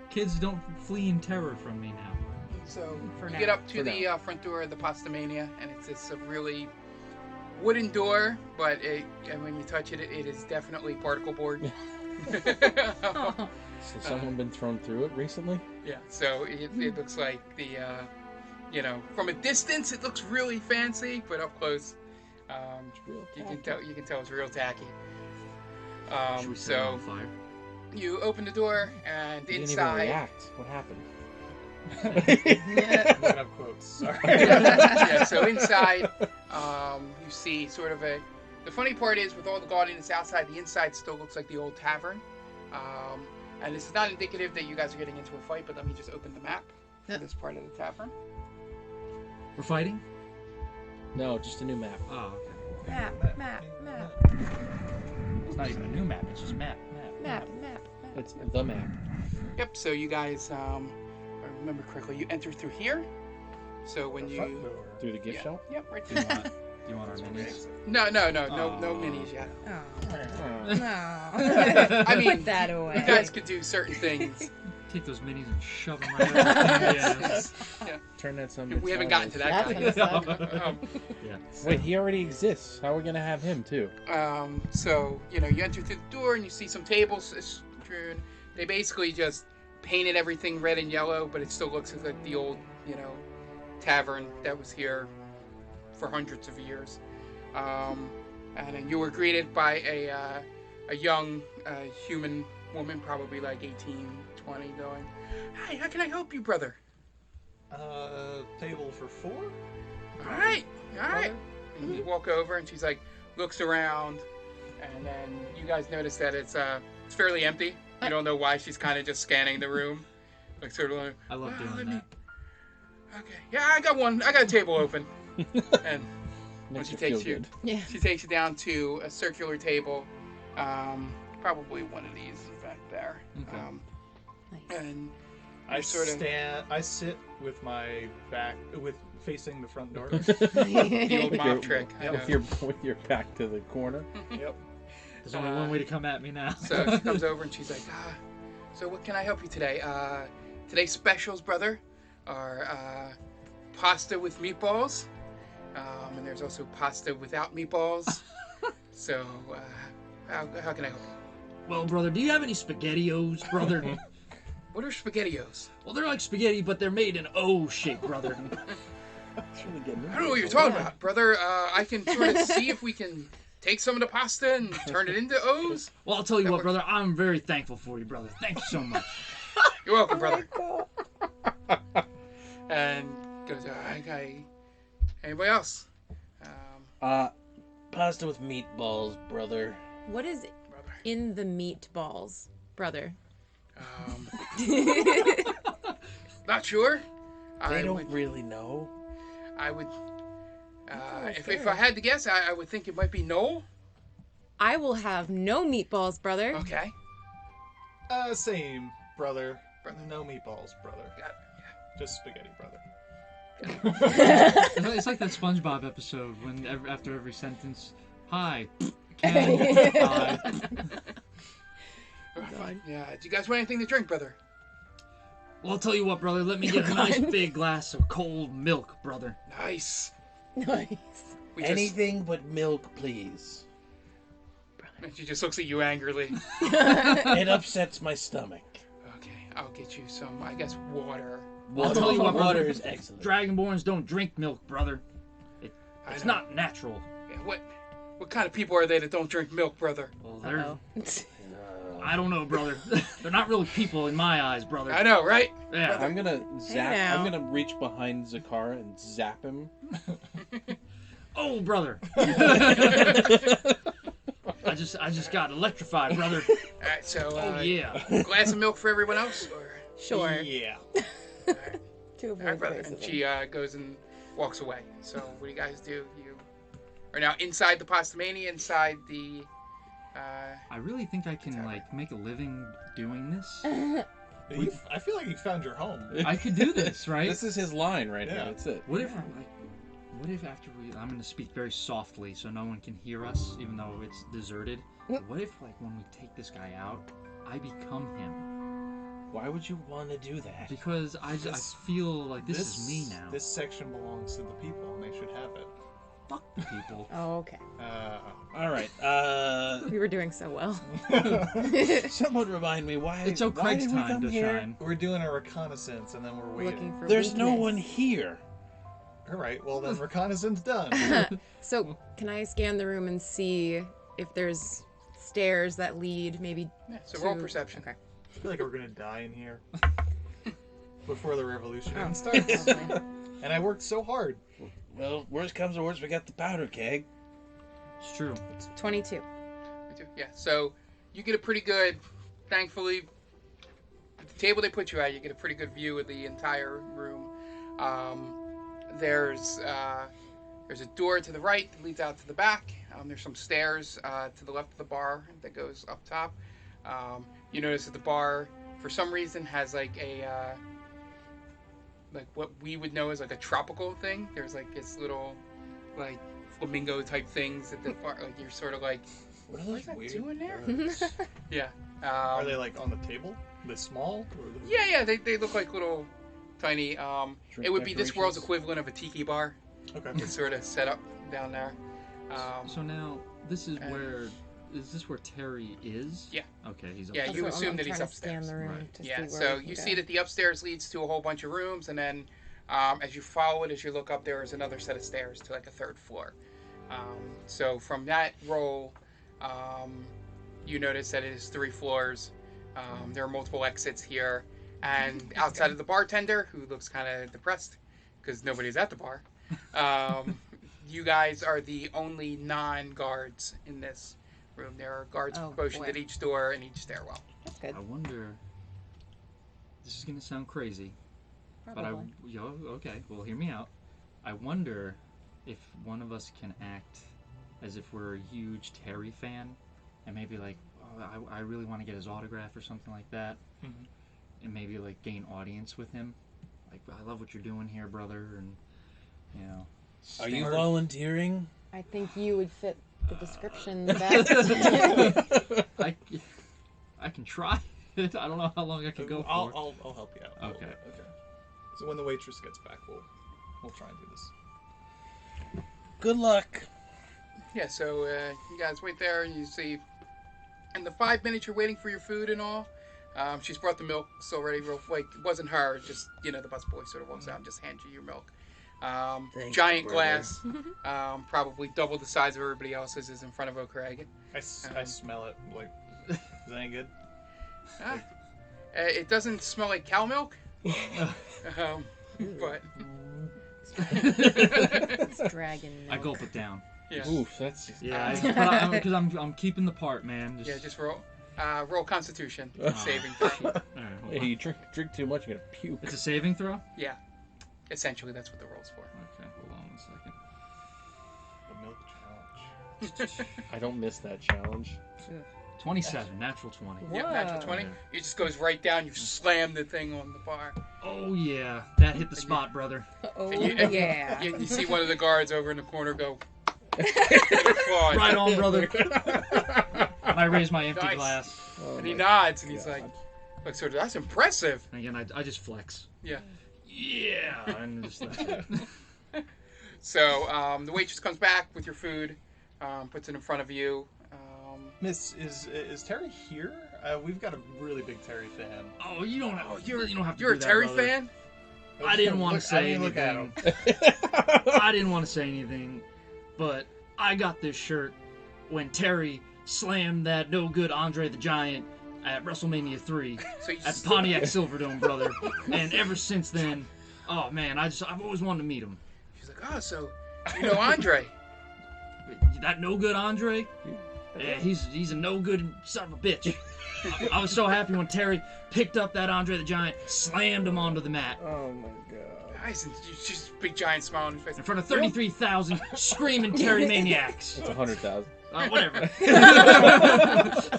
Speaker 3: Kids don't flee in terror from me now.
Speaker 1: So
Speaker 5: For
Speaker 1: you
Speaker 5: now.
Speaker 1: get up to the front door of the Pasta Mania, and it's this really wooden door, but and when you touch it, it is definitely particle board.
Speaker 6: So someone been thrown through it recently?
Speaker 1: Yeah, so it looks like the, from a distance it looks really fancy, but up close, you can tell it's real tacky.
Speaker 3: Should we set it on fire?
Speaker 1: You open the door, and
Speaker 6: You didn't even
Speaker 1: inside.
Speaker 6: react. What happened?
Speaker 2: I'm looking up quotes. Sorry.
Speaker 1: Yeah, so inside, you see sort of the funny part is with all the guardians outside, the inside still looks like the old tavern. And this is not indicative that you guys are getting into a fight, but let me just open the map for this part of the tavern.
Speaker 3: We're fighting?
Speaker 6: No, just a new map.
Speaker 3: Oh, okay.
Speaker 5: Map.
Speaker 3: It's not even a new map, it's just map.
Speaker 6: It's the map.
Speaker 1: Yep, so you guys, if I remember correctly, you enter through here. So when
Speaker 2: The front
Speaker 1: you...
Speaker 2: door.
Speaker 6: Through the gift shop?
Speaker 1: Yep, right
Speaker 3: Do you
Speaker 1: there.
Speaker 3: want, do you want our minis?
Speaker 1: No
Speaker 3: Aw.
Speaker 1: minis yet.
Speaker 5: No.
Speaker 1: I mean,
Speaker 5: Put that away.
Speaker 1: You guys could do certain things.
Speaker 3: Take those minis and shove them right out. Yeah.
Speaker 6: Turn that some.
Speaker 1: We haven't gotten to that
Speaker 5: That's
Speaker 1: guy.
Speaker 5: gonna
Speaker 3: Yeah.
Speaker 6: Wait, he already exists. How are we gonna have him too?
Speaker 1: So, you enter through the door and you see some tables strewn. They basically just painted everything red and yellow, but it still looks like the old, tavern that was here for hundreds of years. And then you were greeted by a young human woman, probably like 18, 20, going, "Hi, how can I help you, brother?"
Speaker 2: Table for 4?
Speaker 1: All right. And you walk over, and she's like, looks around, and then you guys notice that it's fairly empty. You don't know why. She's kind of just scanning the room, like sort of like.
Speaker 3: I love doing that.
Speaker 1: Okay. Yeah, I got one. I got a table open. And when
Speaker 6: Makes
Speaker 1: she
Speaker 6: you
Speaker 1: takes
Speaker 6: feel
Speaker 1: you,
Speaker 6: good.
Speaker 5: Yeah.
Speaker 1: she takes you down to a circular table, probably one of these back there.
Speaker 3: Okay.
Speaker 5: Nice.
Speaker 1: And
Speaker 2: I
Speaker 1: sort of-
Speaker 2: I sit with my back, facing the front door.
Speaker 1: the old
Speaker 6: With
Speaker 1: mob
Speaker 6: your-
Speaker 1: trick. I know.
Speaker 6: with your back to the corner.
Speaker 2: Yep.
Speaker 3: There's only one way to come at me now.
Speaker 1: So she comes over and she's like, so what can I help you today? Today's specials, brother, are pasta with meatballs. And there's also pasta without meatballs. So, how can I help you?
Speaker 3: Well, brother, do you have any SpaghettiOs, brother?
Speaker 1: What are SpaghettiOs?
Speaker 3: Well, they're like spaghetti, but they're made in O shape, brother.
Speaker 6: It's really getting
Speaker 1: I don't know what you're talking about, brother. I can sort of see if we can take some of the pasta and turn it into O's.
Speaker 3: Well, I'll tell you
Speaker 1: That
Speaker 3: what,
Speaker 1: works.
Speaker 3: brother, I'm very thankful for you, brother. Thank you so much.
Speaker 1: You're welcome, brother. And goes, okay. Anybody else?
Speaker 6: Pasta with meatballs, brother.
Speaker 5: What is
Speaker 1: Brother.
Speaker 5: in the meatballs, brother?
Speaker 1: Not sure.
Speaker 6: They don't really know.
Speaker 1: I would. If I had to guess, I would think it might be Noel.
Speaker 5: I will have no meatballs, brother.
Speaker 1: Okay.
Speaker 2: Same, brother. No meatballs, brother.
Speaker 1: Got it.
Speaker 2: Just spaghetti, brother.
Speaker 3: It's like that SpongeBob episode when after every sentence, hi, Ken, hi.
Speaker 5: God.
Speaker 1: Yeah. Do you guys want anything to drink, brother?
Speaker 3: Well, I'll tell you what, brother. Let me get a nice big glass of cold milk, brother.
Speaker 1: Nice.
Speaker 5: Nice.
Speaker 6: Anything but milk, please.
Speaker 1: And she just looks at you angrily.
Speaker 6: It upsets my stomach.
Speaker 1: Okay, I'll get you some, I guess, water.
Speaker 3: I'll tell you what, brother.
Speaker 6: Water is excellent.
Speaker 3: Dragonborns don't drink milk, brother. It's
Speaker 1: know.
Speaker 3: not natural.
Speaker 1: Yeah, what kind of people are they that don't drink milk, brother?
Speaker 3: Well, they're,
Speaker 5: Uh-oh.
Speaker 3: I don't know, brother. They're not really people in my eyes, brother.
Speaker 1: I know, right?
Speaker 3: Yeah.
Speaker 6: I'm gonna zap.
Speaker 5: now.
Speaker 6: I'm gonna reach behind Zakara and zap him.
Speaker 3: Oh, brother. I just got electrified, brother.
Speaker 1: All right, so
Speaker 3: Oh yeah.
Speaker 1: glass of milk for everyone else, or
Speaker 5: Sure.
Speaker 2: Yeah.
Speaker 5: To
Speaker 1: all right,
Speaker 5: avoid
Speaker 1: brother.
Speaker 5: both
Speaker 1: And
Speaker 5: of them.
Speaker 1: she goes and walks away. So what do you guys do? You are now inside the Pastamania, inside the.
Speaker 3: I really think I can like make a living doing this.
Speaker 2: I feel like you found your home.
Speaker 3: I could do this, right?
Speaker 6: This is his line right
Speaker 2: Yeah.
Speaker 6: here. That's it.
Speaker 3: What if after I'm gonna speak very softly so no one can hear us, even though it's deserted. What if like when we take this guy out, I become him?
Speaker 6: Why would you want to do that?
Speaker 3: Because I feel like this is me now.
Speaker 2: This section belongs to the people, and they should have it.
Speaker 3: Fuck the people.
Speaker 5: Oh, okay.
Speaker 6: All right.
Speaker 5: We were doing so well.
Speaker 6: Someone remind me why.
Speaker 3: It's O'Craig's
Speaker 6: why did we
Speaker 3: time
Speaker 6: come
Speaker 3: to
Speaker 6: here?
Speaker 3: shine.
Speaker 2: We're doing a reconnaissance, and then we're waiting.
Speaker 5: Looking for
Speaker 6: There's no
Speaker 5: weakness.
Speaker 6: one here.
Speaker 2: All right. Well, then reconnaissance done.
Speaker 5: So, can I scan the room and see if there's stairs that lead maybe
Speaker 1: Yeah, so
Speaker 5: to...
Speaker 1: roll perception.
Speaker 5: Okay.
Speaker 2: I feel like we're gonna die in here before the revolution
Speaker 5: Oh.
Speaker 2: even starts.
Speaker 5: Lovely.
Speaker 2: And I worked so hard.
Speaker 6: Well, worst comes to worst, we got the powder keg.
Speaker 3: It's true.
Speaker 5: 22.
Speaker 1: Yeah. So you get a pretty good. Thankfully, at the table they put you at, you get a pretty good view of the entire room. There's a door to the right that leads out to the back. There's some stairs to the left of the bar that goes up top. You notice that the bar, for some reason, has like a like what we would know as like a tropical thing. There's like this little like flamingo type things at the bar. Like you're sort of like,
Speaker 6: What are
Speaker 1: what is
Speaker 6: those
Speaker 1: that
Speaker 6: weird
Speaker 1: doing there?
Speaker 6: birds?
Speaker 1: Yeah.
Speaker 2: Are they like on the table? They small? Or are they...
Speaker 1: Yeah, they look like little tiny. It would be this world's
Speaker 6: decorations?
Speaker 1: equivalent of a tiki bar.
Speaker 2: Okay.
Speaker 1: It's sort of set up down there.
Speaker 3: So now this is
Speaker 1: and-
Speaker 3: where is this where Terry is?
Speaker 1: Yeah.
Speaker 3: Okay, he's
Speaker 1: Yeah,
Speaker 3: upstairs.
Speaker 1: you
Speaker 5: That's what
Speaker 1: assume
Speaker 5: I'm
Speaker 1: that he's
Speaker 5: trying to scan
Speaker 1: upstairs.
Speaker 5: the room
Speaker 3: Right.
Speaker 5: to
Speaker 1: Yeah,
Speaker 5: see where
Speaker 1: so
Speaker 5: we can
Speaker 1: you
Speaker 5: go.
Speaker 1: see that the upstairs leads to a whole bunch of rooms, and then as you follow it, as you look up, there is another set of stairs to like a third floor. So from that roll, you notice that it is 3 floors. There are multiple exits here, and outside of the bartender, who looks kind of depressed because nobody's at the bar, you guys are the only non-guards in this room. There are guards
Speaker 5: Oh,
Speaker 1: posted
Speaker 5: boy.
Speaker 1: at each door and each stairwell.
Speaker 5: That's good.
Speaker 3: I wonder. This is gonna sound crazy, but
Speaker 5: Probably.
Speaker 3: okay. Well, hear me out. I wonder if one of us can act as if we're a huge Terry fan, and maybe like, oh, I really want to get his autograph or something like that,
Speaker 2: Mhm.
Speaker 3: and maybe like gain audience with him. Like, I love what you're doing here, brother, and you know.
Speaker 6: Are you
Speaker 3: start-
Speaker 6: volunteering?
Speaker 5: I think you would fit the description best.
Speaker 3: I can try it. I don't know how long I can go for.
Speaker 2: I'll help you out.
Speaker 3: Okay.
Speaker 2: Okay. So when the waitress gets back, we'll try and do this.
Speaker 6: Good luck.
Speaker 1: Yeah, so you guys wait there, and you see, in the 5 minutes you're waiting for your food and all, she's brought the milk already. Like it wasn't her, just the busboy sort of walks out and just hands you your milk.
Speaker 6: Thanks,
Speaker 1: Giant
Speaker 6: brother.
Speaker 1: glass, probably double the size of everybody else's, is in front of O'Craig.
Speaker 2: I smell it. Like, is that any good?
Speaker 1: Ah, It doesn't smell like cow milk. But
Speaker 5: It's dragon
Speaker 3: I
Speaker 5: milk.
Speaker 3: gulp it down.
Speaker 1: yeah,
Speaker 6: Oof, that's
Speaker 3: Yeah, because I'm keeping the part, man.
Speaker 1: just roll Constitution saving throw.
Speaker 3: All right, hold
Speaker 6: Hey,
Speaker 3: on.
Speaker 6: you drink too much, you're gonna puke.
Speaker 3: It's a saving throw.
Speaker 1: Yeah, essentially that's what the roll's for.
Speaker 3: Okay, hold on 1 second.
Speaker 2: The milk challenge.
Speaker 6: I don't miss that challenge.
Speaker 3: 27, natural 20.
Speaker 1: Yeah, natural
Speaker 5: Whoa.
Speaker 1: 20. It just goes right down. You slam the thing on the bar.
Speaker 3: Oh yeah, that hit the spot, brother.
Speaker 5: Oh,
Speaker 1: And
Speaker 5: yeah.
Speaker 1: You see one of the guards over in the corner go. Claws.
Speaker 3: Right on, brother. And I raise my empty
Speaker 1: Nice.
Speaker 3: glass.
Speaker 6: Oh
Speaker 1: And he
Speaker 6: my
Speaker 1: nods and he's
Speaker 6: God.
Speaker 1: like, sort of, that's impressive.
Speaker 3: And again, I just flex.
Speaker 1: Yeah.
Speaker 3: Yeah, and just that's it.
Speaker 1: So the waitress comes back with your food, puts it in front of you.
Speaker 2: Miss, is Terry here? We've got a really big Terry fan.
Speaker 3: Oh, you don't have.
Speaker 1: You're
Speaker 3: you don't have to
Speaker 1: you're
Speaker 3: do
Speaker 1: a
Speaker 3: that,
Speaker 1: Terry
Speaker 3: brother.
Speaker 1: fan?
Speaker 3: I didn't want to say
Speaker 2: Look at
Speaker 3: anything.
Speaker 2: him.
Speaker 3: I didn't want to say anything, but I got this shirt when Terry slammed that no good Andre the Giant at WrestleMania 3
Speaker 1: So you
Speaker 3: at the Pontiac Silverdome, brother. And ever since then, oh man, I've always wanted to meet him.
Speaker 1: She's like, oh, so you know Andre?
Speaker 3: That no good Andre? Yeah, he's a no good son of a bitch. I was so happy when Terry picked up that Andre the Giant, slammed him onto the mat
Speaker 6: Oh my god.
Speaker 1: Nice, and just a big giant smile on your face.
Speaker 3: in front of 33,000 screaming Terry maniacs.
Speaker 6: It's 100,000.
Speaker 3: Whatever.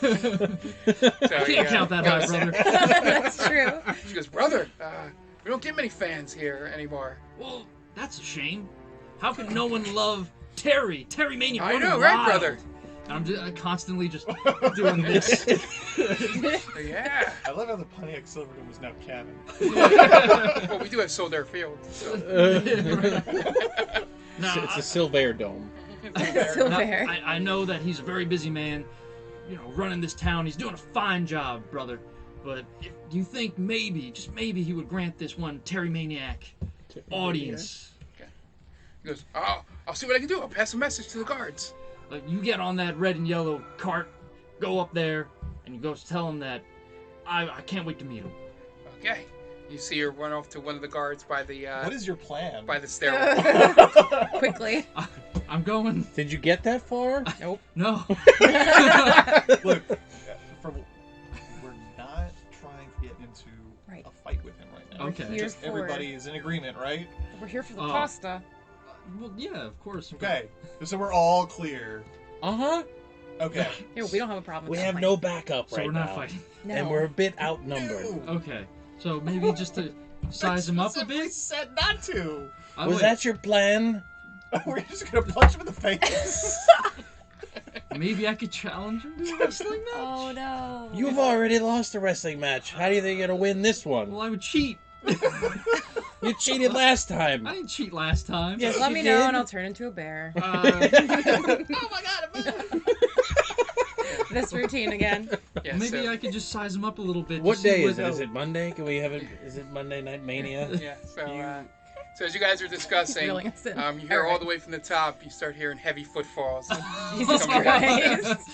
Speaker 1: So,
Speaker 3: I can't count that high,
Speaker 1: goes-
Speaker 3: brother.
Speaker 5: That's true.
Speaker 1: She goes, brother, we don't get many fans here anymore.
Speaker 3: Well, that's a shame. How can no one love Terry? Terry Mania.
Speaker 1: I
Speaker 3: running
Speaker 1: know, right,
Speaker 3: wild.
Speaker 1: brother?
Speaker 3: And I'm just constantly just doing this.
Speaker 1: Yeah.
Speaker 2: I love how the Pontiac Silverdome is now canon.
Speaker 1: Well, we do have Soldier Field. So.
Speaker 3: No,
Speaker 6: It's a Silver Dome.
Speaker 5: Still
Speaker 3: Now,
Speaker 5: fair.
Speaker 3: I know that he's a very busy man, running this town. He's doing a fine job, brother. But do you think maybe, just maybe, he would grant this one Terry Maniac audience?
Speaker 1: He goes, oh, I'll see what I can do. I'll pass a message to the guards.
Speaker 3: Like, you get on that red and yellow cart, go up there, and you go tell him that I can't wait to meet him.
Speaker 1: Okay. You see her run off to one of the guards by the
Speaker 2: What is your plan?
Speaker 1: by the stairwell.
Speaker 5: Quickly.
Speaker 3: I'm going.
Speaker 6: Did you get that far?
Speaker 5: Nope.
Speaker 3: No.
Speaker 2: Look, we're not trying to get into
Speaker 5: Right.
Speaker 2: a fight with him right now.
Speaker 3: Okay.
Speaker 5: Here
Speaker 2: Just
Speaker 5: for-
Speaker 2: everybody is in agreement, right?
Speaker 5: We're here for the
Speaker 3: Oh.
Speaker 5: pasta.
Speaker 3: Well, yeah, of course.
Speaker 2: Okay, so we're all clear.
Speaker 6: Uh-huh.
Speaker 2: Okay.
Speaker 5: Here, we don't have a problem
Speaker 6: We
Speaker 5: with that
Speaker 6: have
Speaker 5: plan.
Speaker 6: no backup
Speaker 3: So
Speaker 6: right
Speaker 3: we're not
Speaker 6: now.
Speaker 3: fighting.
Speaker 5: No.
Speaker 6: And we're a bit outnumbered.
Speaker 3: Okay. So maybe just to size him up a
Speaker 2: We
Speaker 3: bit.
Speaker 2: said not to.
Speaker 6: Was that your plan?
Speaker 2: We're just gonna punch him in the face.
Speaker 3: Maybe I could challenge him to a wrestling match.
Speaker 5: Oh no.
Speaker 6: You've already lost a wrestling match. How do you think you're gonna win this one?
Speaker 3: Well, I would cheat.
Speaker 6: You cheated last time.
Speaker 3: I didn't cheat last time.
Speaker 6: Yes,
Speaker 5: Just let
Speaker 6: you
Speaker 5: me know
Speaker 6: did.
Speaker 5: and I'll turn into a bear.
Speaker 2: Oh my god!
Speaker 5: This routine again.
Speaker 1: Yeah,
Speaker 3: Maybe
Speaker 1: so,
Speaker 3: I could just size him up a little bit.
Speaker 6: What
Speaker 3: to see
Speaker 6: day is it?
Speaker 3: how-
Speaker 6: Is it Monday? Can we have it? Is it Monday Night Mania?
Speaker 1: yeah. So as you guys are discussing,
Speaker 5: Reeling us in.
Speaker 1: you hear all
Speaker 5: Alright.
Speaker 1: the way from the top. You start hearing heavy footfalls.
Speaker 5: Jesus
Speaker 1: Coming down.
Speaker 5: Christ.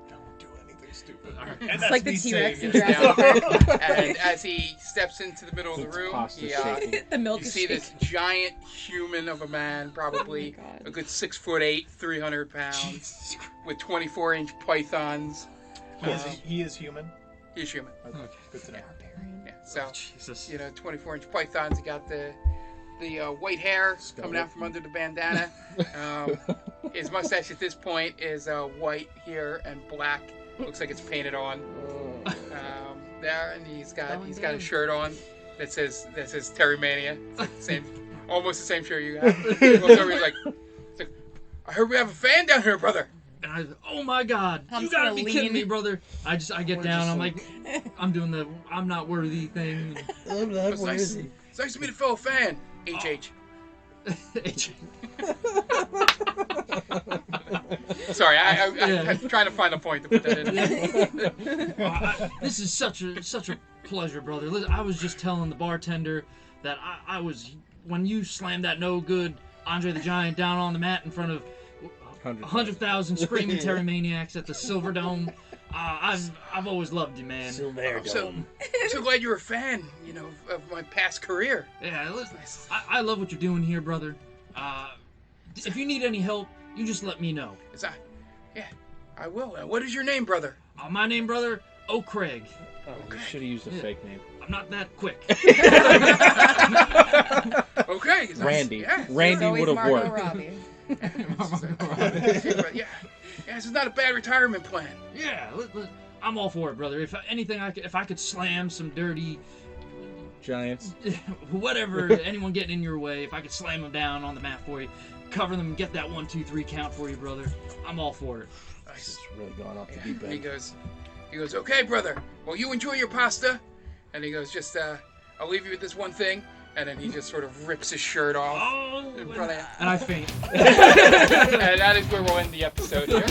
Speaker 2: Don't do anything stupid.
Speaker 1: And
Speaker 5: It's
Speaker 2: that's
Speaker 5: like the
Speaker 2: me
Speaker 5: T-Rex
Speaker 2: saying
Speaker 5: in
Speaker 2: it.
Speaker 5: Jurassic Park.
Speaker 1: And as he steps into the middle of the
Speaker 6: It's
Speaker 1: room,
Speaker 6: pasta
Speaker 1: he,
Speaker 6: shaking.
Speaker 5: The milk
Speaker 1: you
Speaker 5: is
Speaker 1: see
Speaker 5: shaking.
Speaker 1: this giant human of a man, probably
Speaker 5: Oh my God.
Speaker 1: a good 6'8", 300 pounds, with 24-inch pythons.
Speaker 2: He is human.
Speaker 1: He's human.
Speaker 2: Okay,
Speaker 3: Okay.
Speaker 2: good to know.
Speaker 1: Yeah. So
Speaker 3: Jesus.
Speaker 1: 24-inch pythons. You got the white hair coming out from under the bandana. His mustache at this point is white here and black. Looks like it's painted on. There, and he's got
Speaker 5: Going
Speaker 1: a
Speaker 5: down.
Speaker 1: shirt on that says Terrimania. It's like the same, almost the same shirt you got. He looks over, he's like, I heard we have a fan down here, brother.
Speaker 3: And I, oh my God!
Speaker 5: I'm
Speaker 3: You
Speaker 5: just
Speaker 3: gotta
Speaker 5: gonna
Speaker 3: be kidding
Speaker 5: lean.
Speaker 3: me, brother! I get
Speaker 6: We're
Speaker 3: down.
Speaker 6: just
Speaker 3: I'm
Speaker 6: like-
Speaker 3: I'm doing the I'm not worthy thing.
Speaker 1: It's nice to meet a fellow fan. HH. Sorry, I'm trying to find a point to put that in.
Speaker 3: This is such a pleasure, brother. Listen, I was just telling the bartender that I was when you slammed that no good Andre the Giant down on the mat in front of 100,000 screaming Terrimaniacs at the Silverdome. I've always loved you, man.
Speaker 6: Silver
Speaker 1: So,
Speaker 6: Dome.
Speaker 1: I'm so glad you're a fan, of my past career.
Speaker 3: Yeah, listen, I love what you're doing here, brother. If you need any help, you just let me know.
Speaker 1: Yeah, I will. What is your name, brother?
Speaker 3: My name, brother, O'Craig.
Speaker 6: Oh, you should have used a fake name.
Speaker 3: I'm not that quick.
Speaker 1: Okay.
Speaker 6: Randy.
Speaker 1: Yeah.
Speaker 6: Randy would have
Speaker 5: Margot
Speaker 6: worked.
Speaker 5: Robbie.
Speaker 1: Yeah, this is not a bad retirement plan.
Speaker 3: Yeah, I'm all for it, brother. If anything, if I could slam some dirty,
Speaker 6: Giants.
Speaker 3: whatever, anyone getting in your way, if I could slam them down on the map for you, cover them, and get that 1, 2, 3 count for you, brother, I'm all for it.
Speaker 1: Nice.
Speaker 6: It's really going off the deep end.
Speaker 1: He goes, okay, brother. Well, you enjoy your pasta. And he goes, I'll leave you with this one thing. And then he just sort of rips his shirt off.
Speaker 3: Oh,
Speaker 1: and
Speaker 3: I faint.
Speaker 1: and that is where we'll end the episode here.